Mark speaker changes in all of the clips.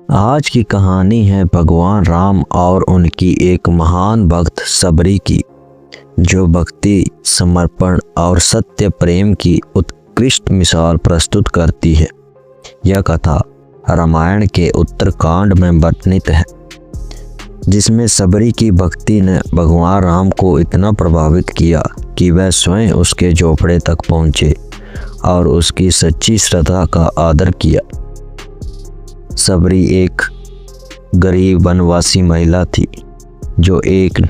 Speaker 1: आज की कहानी है भगवान राम और उनकी एक महान भक्त सबरी की, जो भक्ति, समर्पण और सत्य प्रेम की उत्कृष्ट मिसाल प्रस्तुत करती है। यह कथा रामायण के उत्तरकांड में वर्णित है, जिसमें सबरी की भक्ति ने भगवान राम को इतना प्रभावित किया कि वह स्वयं उसके झोपड़े तक पहुँचे और उसकी सच्ची श्रद्धा का आदर किया। सबरी एक गरीब वनवासी महिला थी, जो एक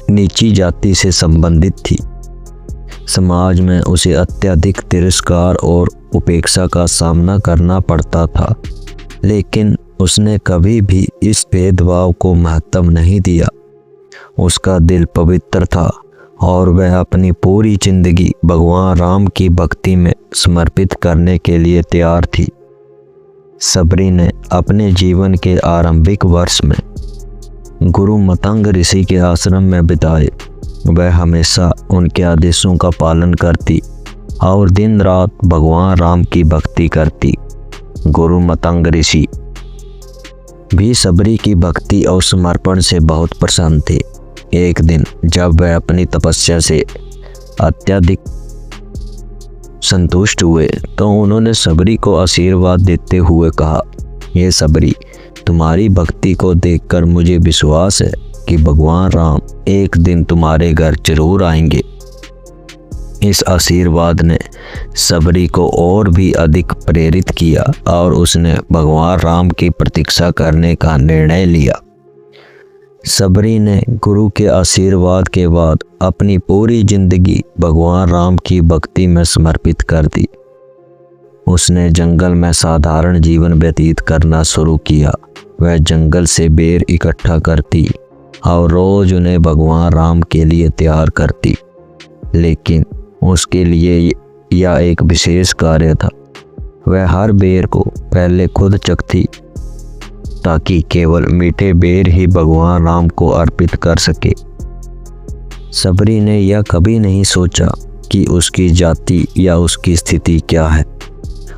Speaker 1: नीची जाति से संबंधित थी। समाज में उसे अत्यधिक तिरस्कार और उपेक्षा का सामना करना पड़ता था, लेकिन उसने कभी भी इस भेदभाव को महत्व नहीं दिया। उसका दिल पवित्र था और वह अपनी पूरी जिंदगी भगवान राम की भक्ति में समर्पित करने के लिए तैयार थी। सबरी ने अपने जीवन के आरंभिक वर्ष में गुरु मतंग ऋषि के आश्रम में बिताए। वह हमेशा उनके आदेशों का पालन करती और दिन रात भगवान राम की भक्ति करती। गुरु मतंग ऋषि भी सबरी की भक्ति और समर्पण से बहुत प्रसन्न थे। एक दिन जब वह अपनी तपस्या से अत्यधिक संतुष्ट हुए, तो उन्होंने सबरी को आशीर्वाद देते हुए कहा, ये सबरी, तुम्हारी भक्ति को देखकर मुझे विश्वास है कि भगवान राम एक दिन तुम्हारे घर जरूर आएंगे। इस आशीर्वाद ने सबरी को और भी अधिक प्रेरित किया और उसने भगवान राम की प्रतीक्षा करने का निर्णय लिया। सबरी ने गुरु के आशीर्वाद के बाद अपनी पूरी जिंदगी भगवान राम की भक्ति में समर्पित कर दी। उसने जंगल में साधारण जीवन व्यतीत करना शुरू किया। वह जंगल से बेर इकट्ठा करती और रोज उन्हें भगवान राम के लिए तैयार करती, लेकिन उसके लिए यह एक विशेष कार्य था। वह हर बेर को पहले खुद चखती, ताकि केवल मीठे बेर ही भगवान राम को अर्पित कर सके। सबरी ने यह कभी नहीं सोचा कि उसकी जाति या उसकी स्थिति क्या है।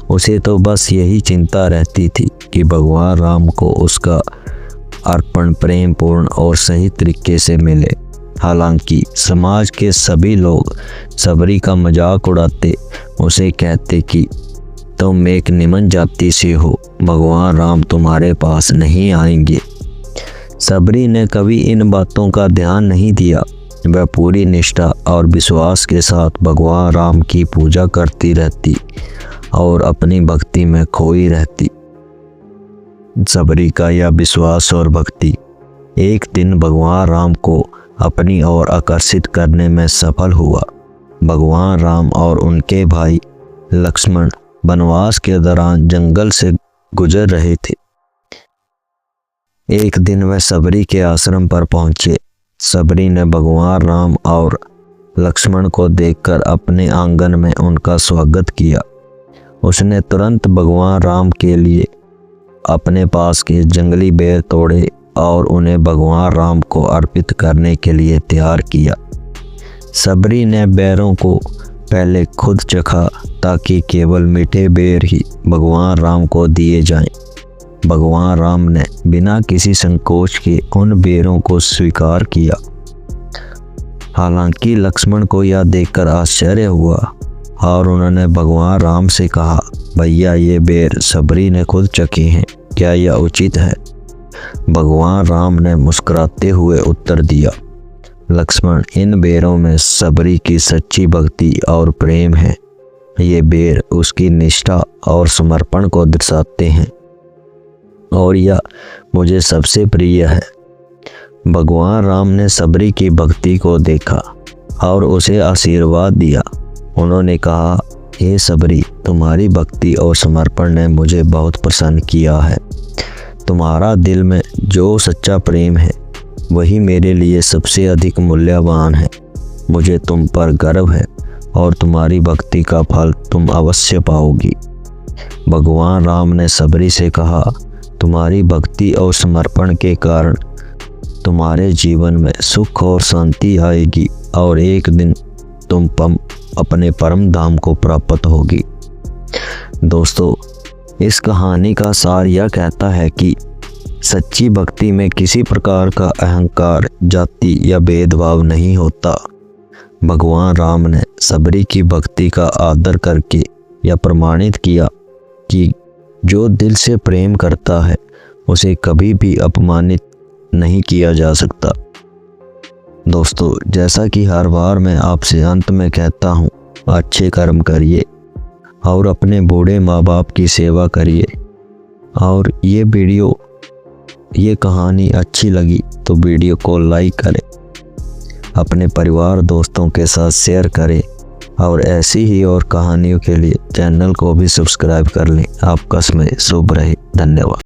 Speaker 1: उसे तो बस यही चिंता रहती थी कि भगवान राम को उसका अर्पण प्रेम पूर्ण और सही तरीके से मिले। हालांकि समाज के सभी लोग सबरी का मजाक उड़ाते, उसे कहते कि तुम एक निम्न जाति से हो, भगवान राम तुम्हारे पास नहीं आएंगे। सबरी ने कभी इन बातों का ध्यान नहीं दिया। वह पूरी निष्ठा और विश्वास के साथ भगवान राम की पूजा करती रहती और अपनी भक्ति में खोई रहती। सबरी का यह विश्वास और भक्ति एक दिन भगवान राम को अपनी ओर आकर्षित करने में सफल हुआ। भगवान राम और उनके भाई लक्ष्मण वनवास के दौरान जंगल से गुजर रहे थे। एक दिन वह सबरी के आश्रम पर पहुंचे। सबरी ने भगवान राम और लक्ष्मण को देखकर अपने आंगन में उनका स्वागत किया। उसने तुरंत भगवान राम के लिए अपने पास के जंगली बेर तोड़े और उन्हें भगवान राम को अर्पित करने के लिए तैयार किया। सबरी ने बेरों को पहले खुद चखा, ताकि केवल मीठे बेर ही भगवान राम को दिए जाएं। भगवान राम ने बिना किसी संकोच के उन बेरों को स्वीकार किया। हालांकि लक्ष्मण को यह देखकर आश्चर्य हुआ और उन्होंने भगवान राम से कहा, भैया, ये बेर सबरी ने खुद चखे हैं, क्या यह उचित है? भगवान राम ने मुस्कुराते हुए उत्तर दिया, लक्ष्मण, इन बेरों में सबरी की सच्ची भक्ति और प्रेम है। ये बेर उसकी निष्ठा और समर्पण को दर्शाते हैं और यह मुझे सबसे प्रिय है। भगवान राम ने सबरी की भक्ति को देखा और उसे आशीर्वाद दिया। उन्होंने कहा, हे सबरी, तुम्हारी भक्ति और समर्पण ने मुझे बहुत प्रसन्न किया है। तुम्हारा दिल में जो सच्चा प्रेम है, वही मेरे लिए सबसे अधिक मूल्यवान है। मुझे तुम पर गर्व है और तुम्हारी भक्ति का फल तुम अवश्य पाओगी। भगवान राम ने सबरी से कहा, तुम्हारी भक्ति और समर्पण के कारण तुम्हारे जीवन में सुख और शांति आएगी और एक दिन तुम अपने परम धाम को प्राप्त होगी। दोस्तों, इस कहानी का सार यह कहता है कि सच्ची भक्ति में किसी प्रकार का अहंकार, जाति या भेदभाव नहीं होता। भगवान राम ने सबरी की भक्ति का आदर करके यह प्रमाणित किया कि जो दिल से प्रेम करता है उसे कभी भी अपमानित नहीं किया जा सकता। दोस्तों, जैसा कि हर बार मैं आपसे अंत में कहता हूँ, अच्छे कर्म करिए और अपने बूढ़े माँ बाप की सेवा करिए। और ये कहानी अच्छी लगी तो वीडियो को लाइक करें, अपने परिवार दोस्तों के साथ शेयर करें और ऐसी ही और कहानियों के लिए चैनल को भी सब्सक्राइब कर लें। आपका समय शुभ रहे। धन्यवाद।